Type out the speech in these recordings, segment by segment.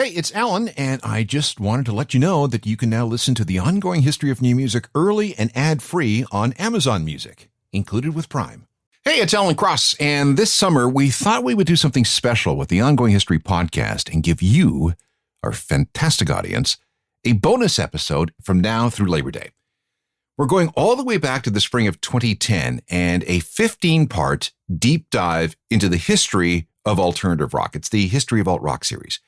Hey, it's Alan, and I just wanted to let you know that you can now listen to the ongoing history of new music early and ad-free on Amazon Music, included with Prime. Hey, it's Alan Cross, and this summer we thought we would do something special with the Ongoing History podcast and give you, our fantastic audience, a bonus episode from now through Labor Day. We're going all the way back to the spring of 2010 and a 15-part deep dive into the history of alternative rock. It's the History of Alt Rock series.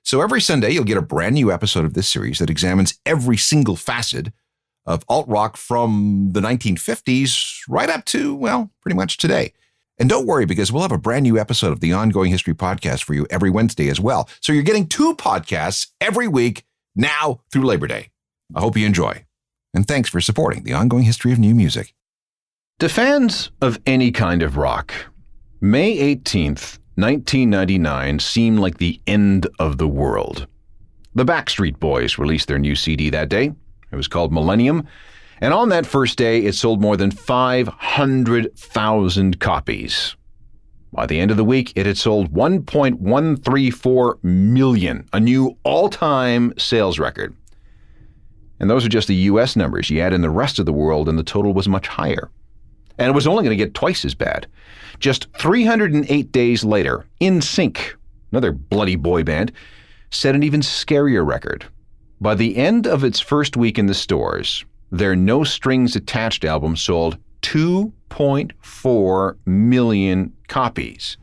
So every Sunday, you'll get a brand new episode of this series that examines every single facet of alt rock from the 1950s right up to, well, pretty much today. And don't worry, because we'll have a brand new episode of the Ongoing History podcast for you every Wednesday as well. So you're getting 2 podcasts every week now through Labor Day. I hope you enjoy. And thanks for supporting the Ongoing History of New Music. To fans of any kind of rock, May 18th, 1999 seemed like the end of the world. The Backstreet Boys released their new CD that day. It was called Millennium, and on that first day, it sold more than 500,000 copies. By the end of the week, it had sold 1.134 million, a new all-time sales record. And those are just the US numbers. You add in the rest of the world, and the total was much higher. And it was only going to get twice as bad. Just 308 days later, NSYNC, another bloody boy band, set an even scarier record. By the end of its first week in the stores, their No Strings Attached album sold 2.4 million copies.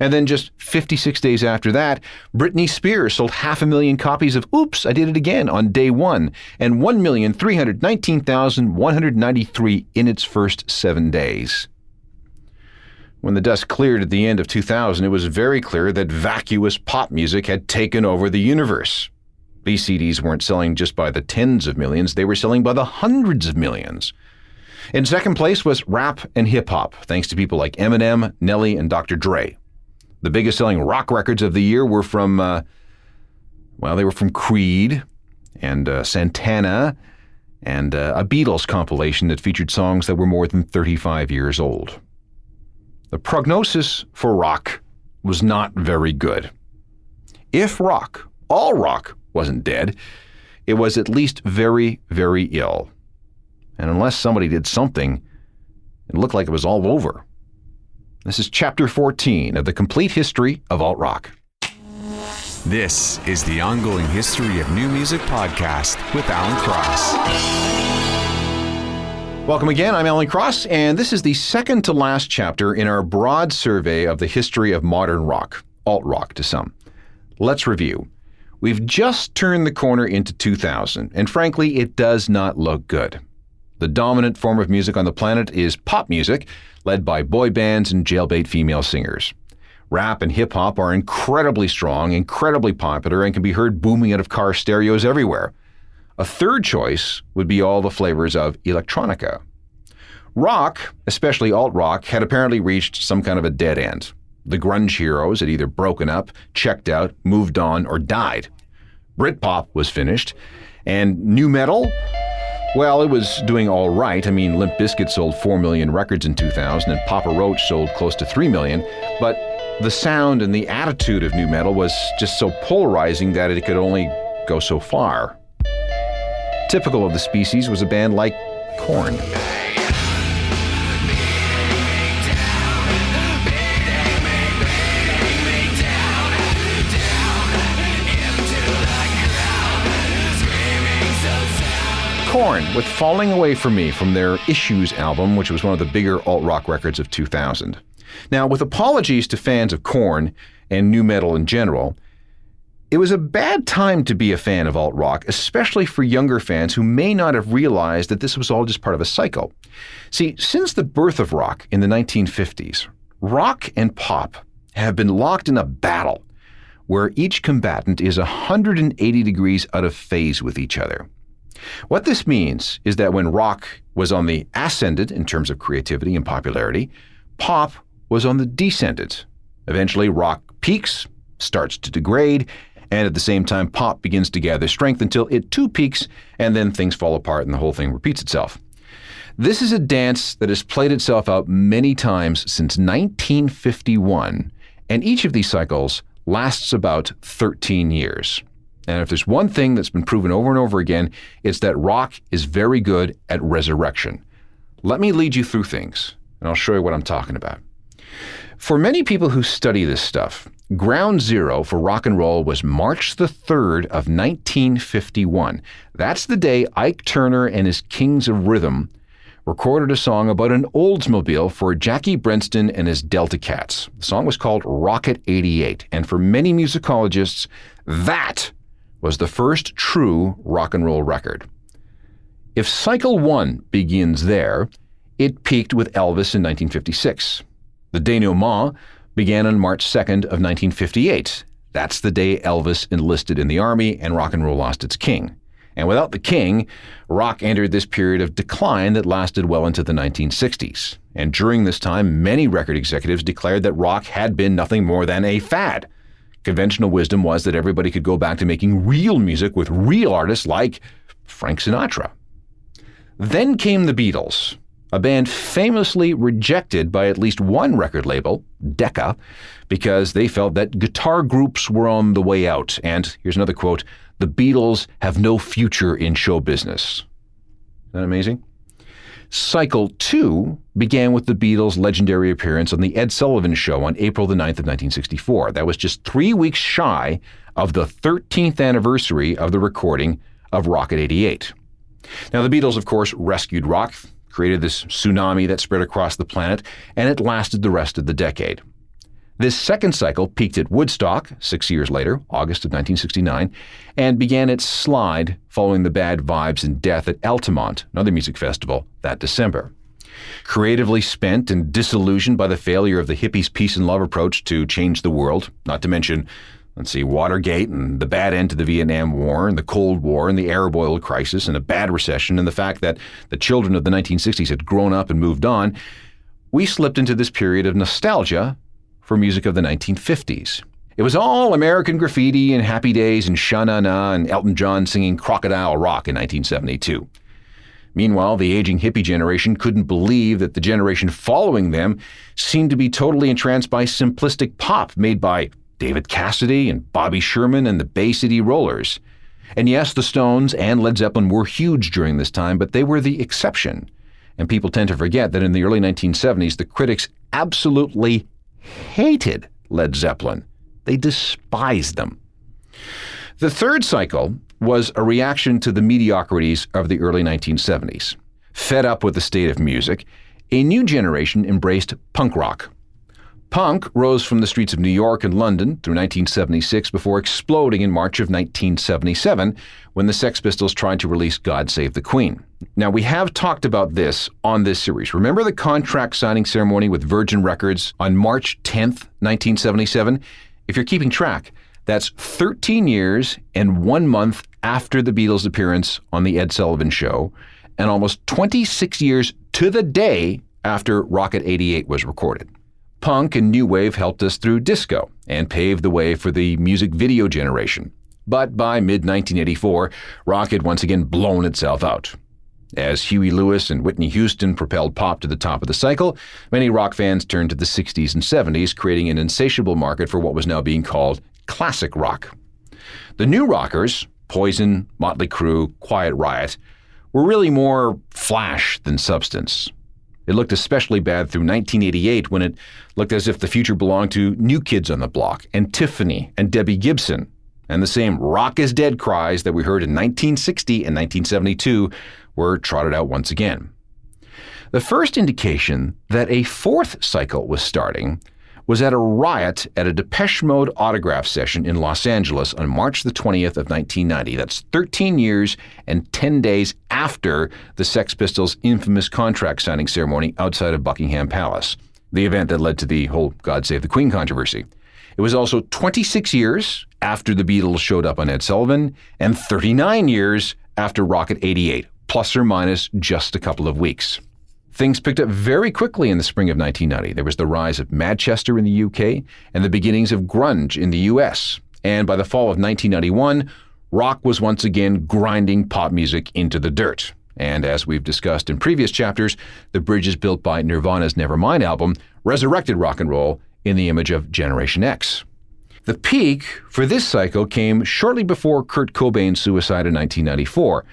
And then just 56 days after that, Britney Spears sold 500,000 copies of Oops, I Did It Again on day one, and 1,319,193 in its first 7 days. When the dust cleared at the end of 2000, it was very clear that vacuous pop music had taken over the universe. These CDs weren't selling just by the tens of millions, they were selling by the hundreds of millions. In second place was rap and hip-hop, thanks to people like Eminem, Nelly, and Dr. Dre. The biggest selling rock records of the year were from, they were from Creed and Santana and a Beatles compilation that featured songs that were more than 35 years old. The prognosis for rock was not very good. If rock, all rock, wasn't dead, it was at least very, very ill. And unless somebody did something, it looked like it was all over. This is Chapter 14 of the Complete History of Alt Rock. This is the Ongoing History of New Music podcast with Alan Cross. Welcome again, I'm Alan Cross, and this is the second to last chapter in our broad survey of the history of modern rock, alt rock to some. Let's review. We've just turned the corner into 2000, and frankly, it does not look good. The dominant form of music on the planet is pop music, led by boy bands and jailbait female singers. Rap and hip-hop are incredibly strong, incredibly popular, and can be heard booming out of car stereos everywhere. A third choice would be all the flavors of electronica. Rock, especially alt-rock, had apparently reached some kind of a dead end. The grunge heroes had either broken up, checked out, moved on, or died. Britpop was finished, and nu metal, well, it was doing all right. I mean, Limp Bizkit sold 4 million records in 2000, and Papa Roach sold close to 3 million, but the sound and the attitude of nu metal was just so polarizing that it could only go so far. Typical of the species was a band like Korn. Korn with Falling Away From Me from their Issues album, which was one of the bigger alt-rock records of 2000. Now, with apologies to fans of Korn and nu metal in general, it was a bad time to be a fan of alt-rock, especially for younger fans who may not have realized that this was all just part of a cycle. See, since the birth of rock in the 1950s, rock and pop have been locked in a battle where each combatant is 180 degrees out of phase with each other. What this means is that when rock was on the ascendant in terms of creativity and popularity, pop was on the descendant. Eventually, rock peaks, starts to degrade, and at the same time, pop begins to gather strength until it too peaks, and then things fall apart and the whole thing repeats itself. This is a dance that has played itself out many times since 1951, and each of these cycles lasts about 13 years. And if there's one thing that's been proven over and over again, it's that rock is very good at resurrection. Let me lead you through things, and I'll show you what I'm talking about. For many people who study this stuff, ground zero for rock and roll was March the 3rd of 1951. That's the day Ike Turner and his Kings of Rhythm recorded a song about an Oldsmobile for Jackie Brenston and his Delta Cats. The song was called Rocket 88, and for many musicologists, that was the first true rock and roll record. If cycle 1 begins there, it peaked with Elvis in 1956. The denouement began on March 2nd of 1958. That's the day Elvis enlisted in the army and rock and roll lost its king. And without the king, rock entered this period of decline that lasted well into the 1960s. And during this time, many record executives declared that rock had been nothing more than a fad. Conventional wisdom was that everybody could go back to making real music with real artists like Frank Sinatra. Then came the Beatles, a band famously rejected by at least one record label, Decca, because they felt that guitar groups were on the way out. And here's another quote, "The Beatles have no future in show business." Isn't that amazing? Cycle 2 began with the Beatles' legendary appearance on The Ed Sullivan Show on April the 9th of 1964. That was just 3 weeks shy of the 13th anniversary of the recording of Rocket 88. Now, the Beatles, of course, rescued rock, created this tsunami that spread across the planet, and it lasted the rest of the decade. This second cycle peaked at Woodstock 6 years later, August of 1969, and began its slide following the bad vibes and death at Altamont, another music festival, that December. Creatively spent and disillusioned by the failure of the hippies' peace and love approach to change the world, not to mention, Watergate and the bad end to the Vietnam War and the Cold War and the Arab oil crisis and a bad recession and the fact that the children of the 1960s had grown up and moved on, we slipped into this period of nostalgia for music of the 1950s. It was all American Graffiti and Happy Days and Sha-Na-Na and Elton John singing Crocodile Rock in 1972. Meanwhile, the aging hippie generation couldn't believe that the generation following them seemed to be totally entranced by simplistic pop made by David Cassidy and Bobby Sherman and the Bay City Rollers. And yes, the Stones and Led Zeppelin were huge during this time, but they were the exception. And people tend to forget that in the early 1970s, the critics absolutely hated Led Zeppelin. They despised them. The third cycle was a reaction to the mediocrities of the early 1970s. Fed up with the state of music, a new generation embraced punk rock. Punk rose from the streets of New York and London through 1976 before exploding in March of 1977 when the Sex Pistols tried to release God Save the Queen. Now, we have talked about this on this series. Remember the contract signing ceremony with Virgin Records on March 10th, 1977? If you're keeping track, that's 13 years and 1 month after the Beatles' appearance on The Ed Sullivan Show, and almost 26 years to the day after Rocket 88 was recorded. Punk and new wave helped us through disco and paved the way for the music video generation. But by mid-1984, rock had once again blown itself out. As Huey Lewis and Whitney Houston propelled pop to the top of the cycle, many rock fans turned to the 60s and 70s, creating an insatiable market for what was now being called classic rock. The new rockers, Poison, Motley Crue, Quiet Riot, were really more flash than substance. It looked especially bad through 1988 when it looked as if the future belonged to New Kids on the Block and Tiffany and Debbie Gibson, and the same rock is dead cries that we heard in 1960 and 1972 were trotted out once again. The first indication that a fourth cycle was starting was at a riot at a Depeche Mode autograph session in Los Angeles on March the 20th of 1990. That's 13 years and 10 days after the Sex Pistols' infamous contract signing ceremony outside of Buckingham Palace, the event that led to the whole God Save the Queen controversy. It was also 26 years after the Beatles showed up on Ed Sullivan and 39 years after Rocket 88, plus or minus just a couple of weeks. Things picked up very quickly in the spring of 1990. There was the rise of Manchester in the UK and the beginnings of grunge in the US. And by the fall of 1991, rock was once again grinding pop music into the dirt. And as we've discussed in previous chapters, the bridges built by Nirvana's Nevermind album resurrected rock and roll in the image of Generation X. The peak for this cycle came shortly before Kurt Cobain's suicide in 1994,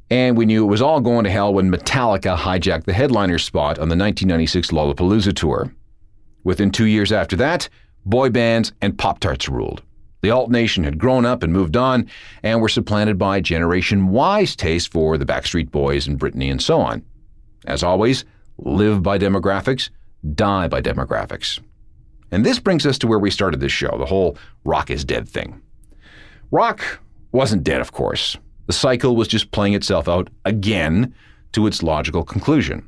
and we knew it was all going to hell when Metallica hijacked the headliner spot on the 1996 Lollapalooza tour. Within 2 years after that, boy bands and Pop-Tarts ruled. The alt nation had grown up and moved on, and were supplanted by Generation Y's taste for the Backstreet Boys and Britney and so on. As always, live by demographics, die by demographics. And this brings us to where we started this show, the whole rock is dead thing. Rock wasn't dead, of course. The cycle was just playing itself out again to its logical conclusion.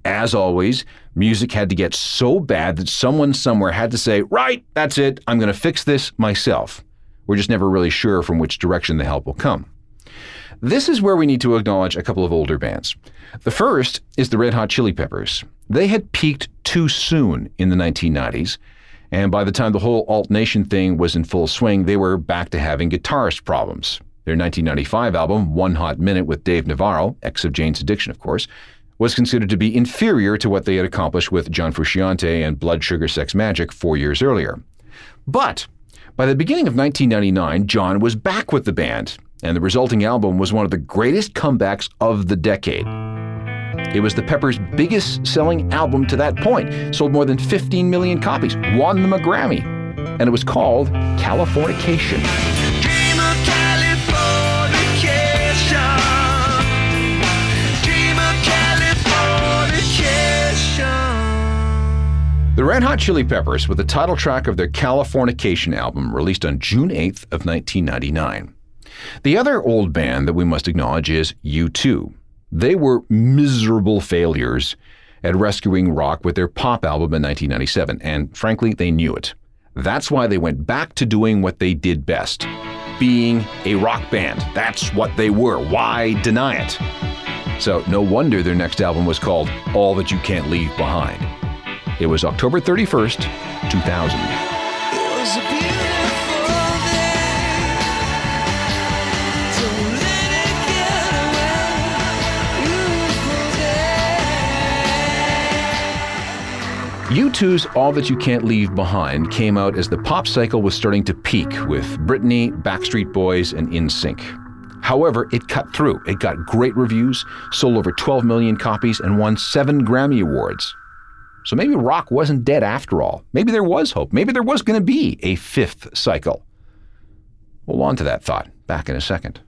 As always, music had to get so bad that someone somewhere had to say, right, that's it, I'm going to fix this myself. We're just never really sure from which direction the help will come. This is where we need to acknowledge a couple of older bands. The first is the Red Hot Chili Peppers. They had peaked too soon in the 1990s, and by the time the whole alt nation thing was in full swing, they were back to having guitarist problems. Their 1995 album, One Hot Minute with Dave Navarro, ex of Jane's Addiction, of course, was considered to be inferior to what they had accomplished with John Frusciante and Blood Sugar Sex Magik 4 years earlier. But by the beginning of 1999, John was back with the band, and the resulting album was one of the greatest comebacks of the decade. It was the Peppers' biggest selling album to that point, sold more than 15 million copies, won them a Grammy, and it was called Californication. The Red Hot Chili Peppers were the title track of their Californication album, released on June 8th of 1999. The other old band that we must acknowledge is U2. They were miserable failures at rescuing rock with their pop album in 1997, and frankly, they knew it. That's why they went back to doing what they did best, being a rock band. That's what they were. Why deny it? So no wonder their next album was called All That You Can't Leave Behind. It was October 31st, 2000. It was a beautiful day. Don't let it get away. Beautiful day. U2's All That You Can't Leave Behind came out as the pop cycle was starting to peak with Britney, Backstreet Boys, and NSYNC. However, it cut through. It got great reviews, sold over 12 million copies, and won 7 Grammy Awards. So maybe rock wasn't dead after all. Maybe there was hope. Maybe there was going to be a 5th cycle. Hold on to that thought. Back in a second.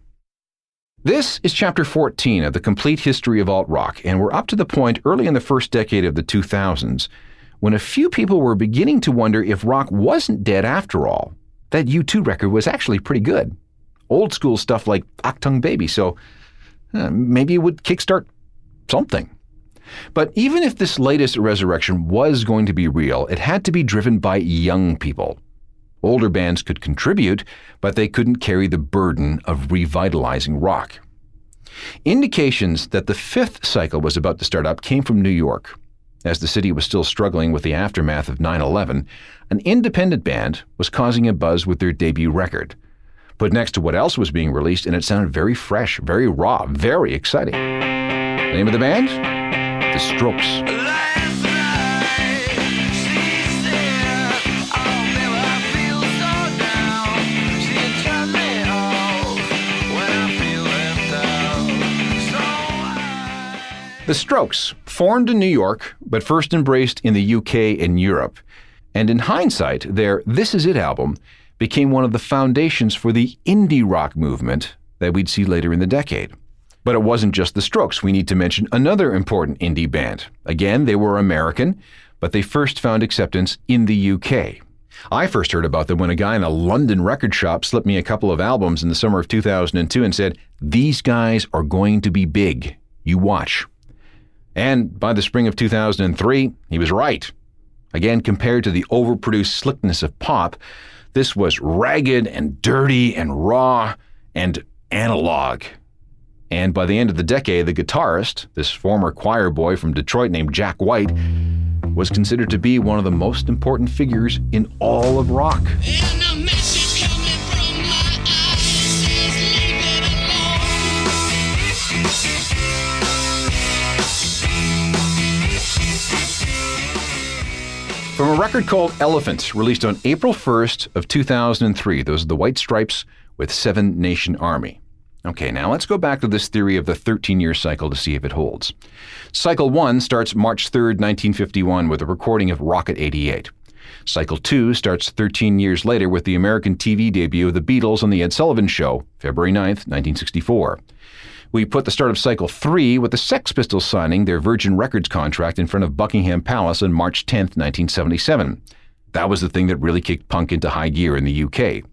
This is Chapter 14 of the Complete History of Alt-Rock, and we're up to the point early in the first decade of the 2000s when a few people were beginning to wonder if rock wasn't dead after all. That U2 record was actually pretty good. Old school stuff like Achtung Baby, so maybe it would kickstart something. But even if this latest resurrection was going to be real, it had to be driven by young people. Older bands could contribute, but they couldn't carry the burden of revitalizing rock. Indications that the 5th cycle was about to start up came from New York. As the city was still struggling with the aftermath of 9/11, an independent band was causing a buzz with their debut record. Put next to what else was being released, and it sounded very fresh, very raw, very exciting. The name of the band? The Strokes. Last night, she said, I'll never feel so down. She turned me off when I feel left out. The Strokes, formed in New York, but first embraced in the UK and Europe. And in hindsight, their This Is It album became one of the foundations for the indie rock movement that we'd see later in the decade. But it wasn't just the Strokes. We need to mention another important indie band. Again, they were American, but they first found acceptance in the UK. I first heard about them when a guy in a London record shop slipped me a couple of albums in the summer of 2002 and said, "These guys are going to be big. You watch." And by the spring of 2003, he was right. Again, compared to the overproduced slickness of pop, this was ragged and dirty and raw and analog. And by the end of the decade, the guitarist, this former choir boy from Detroit named Jack White, was considered to be one of the most important figures in all of rock. And the message coming from my eyes says, leave it alone. From record called Elephant, released on April 1st of 2003. Those are the White Stripes with Seven Nation Army. Okay, now let's go back to this theory of the 13-year cycle to see if it holds. Cycle 1 starts March 3rd, 1951 with a recording of Rocket 88. Cycle 2 starts 13 years later with the American TV debut of the Beatles on The Ed Sullivan Show, February 9th, 1964. We put the start of Cycle 3 with the Sex Pistols signing their Virgin Records contract in front of Buckingham Palace on March 10th, 1977. That was the thing that really kicked punk into high gear in the UK.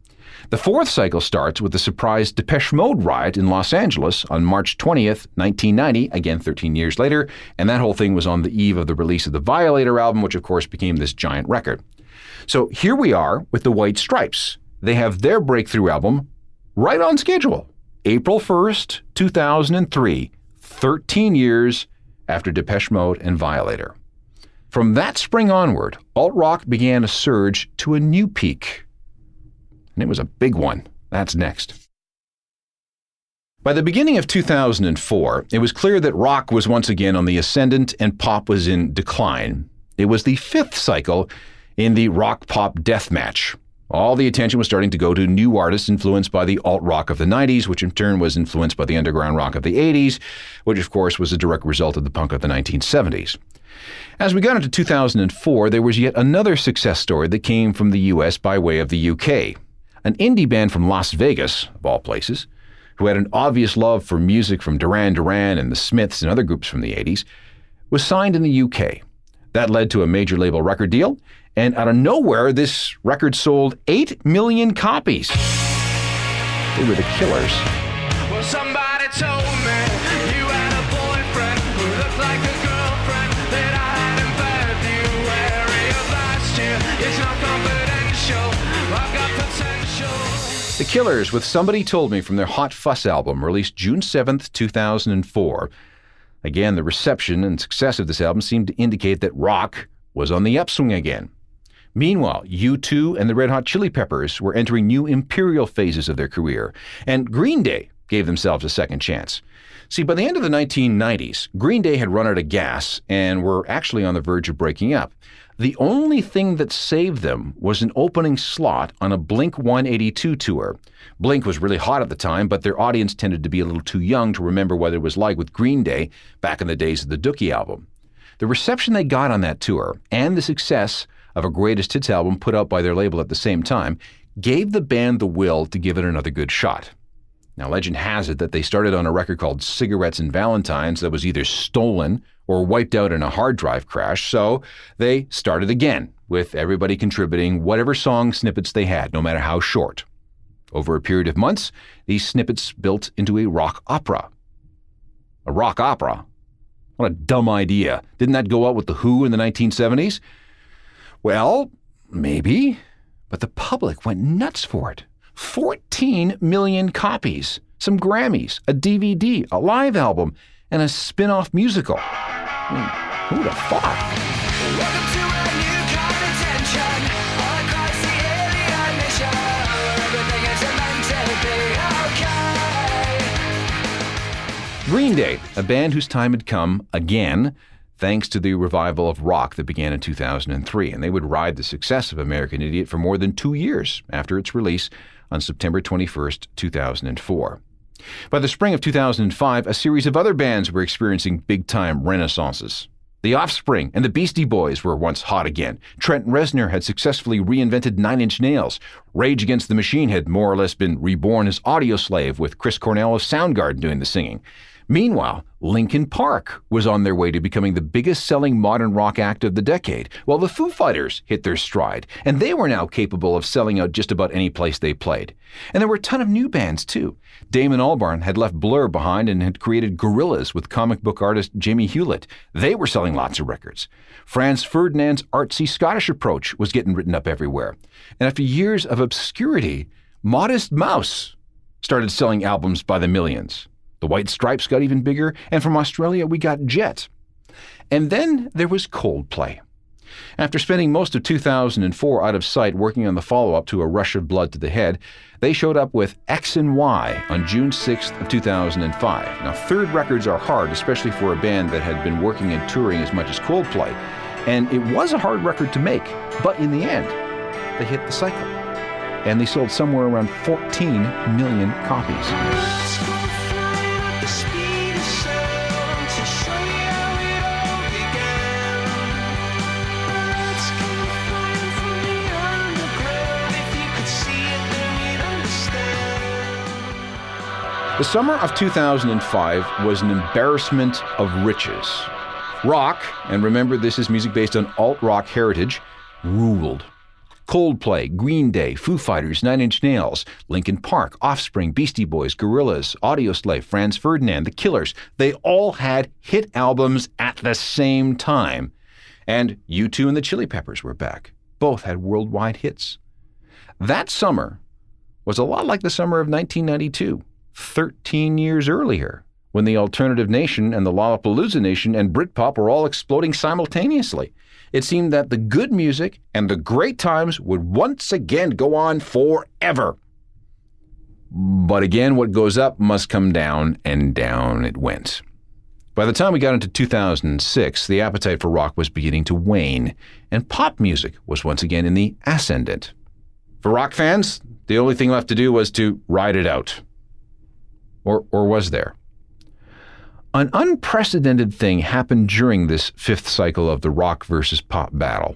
The fourth cycle starts with the surprise Depeche Mode riot in Los Angeles on March 20th, 1990, again 13 years later, and that whole thing was on the eve of the release of the Violator album, which of course became this giant record. So here we are with the White Stripes. They have their breakthrough album right on schedule. April 1st, 2003, 13 years after Depeche Mode and Violator. From that spring onward, alt-rock began a surge to a new peak. And it was a big one. That's next. By the beginning of 2004, it was clear that rock was once again on the ascendant and pop was in decline. It was the fifth cycle in the rock-pop death match. All the attention was starting to go to new artists influenced by the alt-rock of the 90s, which in turn was influenced by the underground rock of the 80s, which of course was a direct result of the punk of the 1970s. As we got into 2004, there was yet another success story that came from the US by way of the UK. An indie band from Las Vegas, of all places, who had an obvious love for music from Duran Duran and the Smiths and other groups from the 80s, was signed in the UK. That led to a major label record deal, and out of nowhere, this record sold 8 million copies. They were the Killers. Well, somebody told me you had a boyfriend who looked like a girlfriend that I had in February of last year. It's not confidential. I've got potential. The Killers with Somebody Told Me from their Hot Fuss album, released June 7th, 2004. Again, the reception and success of this album seemed to indicate that rock was on the upswing again. Meanwhile, U2 and the Red Hot Chili Peppers were entering new imperial phases of their career, and Green Day gave themselves a second chance. See, by the end of the 1990s, Green Day had run out of gas and were actually on the verge of breaking up. The only thing that saved them was an opening slot on a Blink 182 tour. Blink was really hot at the time, but their audience tended to be a little too young to remember what it was like with Green Day back in the days of the Dookie album. The reception they got on that tour and the success of a greatest hits album put out by their label at the same time gave the band the will to give it another good shot. Now, legend has it that they started on a record called Cigarettes and Valentines that was either stolen or wiped out in a hard drive crash, so they started again, with everybody contributing whatever song snippets they had, no matter how short. Over a period of months, these snippets built into a rock opera. A rock opera? What a dumb idea. Didn't that go out with The Who in the 1970s? Well, maybe, but the public went nuts for it. 14 million copies, some Grammys, a DVD, a live album, and a spin-off musical. I mean, who'd have thought? Welcome to a new kind of tension. All across the alien mission. Everything is meant to be okay. Green Day, a band whose time had come again, thanks to the revival of rock that began in 2003, and they would ride the success of American Idiot for more than 2 years after its release on September 21st, 2004. By the spring of 2005, a series of other bands were experiencing big-time renaissances. The Offspring and the Beastie Boys were once hot again. Trent Reznor had successfully reinvented Nine Inch Nails. Rage Against the Machine had more or less been reborn as Audioslave, with Chris Cornell of Soundgarden doing the singing. Meanwhile, Linkin Park was on their way to becoming the biggest-selling modern rock act of the decade, while the Foo Fighters hit their stride, and they were now capable of selling out just about any place they played. And there were a ton of new bands, too. Damon Albarn had left Blur behind and had created Gorillaz with comic book artist Jamie Hewlett. They were selling lots of records. Franz Ferdinand's artsy Scottish approach was getting written up everywhere. And after years of obscurity, Modest Mouse started selling albums by the millions. The White Stripes got even bigger, and from Australia we got Jet. And then there was Coldplay. After spending most of 2004 out of sight working on the follow-up to A Rush of Blood to the Head, they showed up with X and Y on June 6th of 2005. Now, third records are hard, especially for a band that had been working and touring as much as Coldplay. And it was a hard record to make, but in the end, they hit the cycle. And they sold somewhere around 14 million copies. Let's go flying at the speed of sound to show you how it all began. Let's go flying from the underground. If you could see it, then you'd understand. The summer of 2005 was an embarrassment of riches. Rock, and remember this is music based on alt-rock heritage, ruled. Coldplay, Green Day, Foo Fighters, Nine Inch Nails, Linkin Park, Offspring, Beastie Boys, Gorillaz, Audioslave, Franz Ferdinand, The Killers, they all had hit albums at the same time. And U2 and the Chili Peppers were back. Both had worldwide hits. That summer was a lot like the summer of 1992, 13 years earlier, when the Alternative Nation and the Lollapalooza Nation and Britpop were all exploding simultaneously. It seemed that the good music and the great times would once again go on forever. But again, what goes up must come down, and down it went. By the time we got into 2006, the appetite for rock was beginning to wane, and pop music was once again in the ascendant. For rock fans, the only thing left to do was to ride it out. Or was there? An unprecedented thing happened during this fifth cycle of the rock versus pop battle.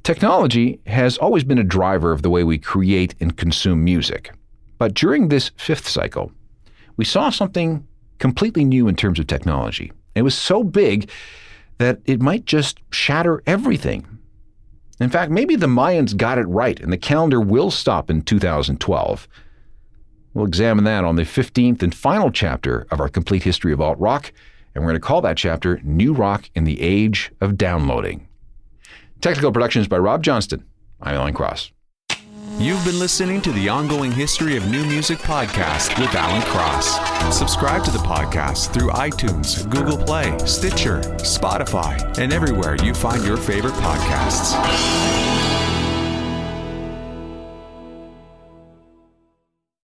Technology has always been a driver of the way we create and consume music. But during this fifth cycle, we saw something completely new in terms of technology. It was so big that it might just shatter everything. In fact, maybe the Mayans got it right and the calendar will stop in 2012. We'll examine that on the 15th and final chapter of our complete history of alt-rock, and we're going to call that chapter New Rock in the Age of Downloading. Technical productions by Rob Johnston. I'm Alan Cross. You've been listening to the Ongoing History of New Music podcast with Alan Cross. Subscribe to the podcast through iTunes, Google Play, Stitcher, Spotify, and everywhere you find your favorite podcasts.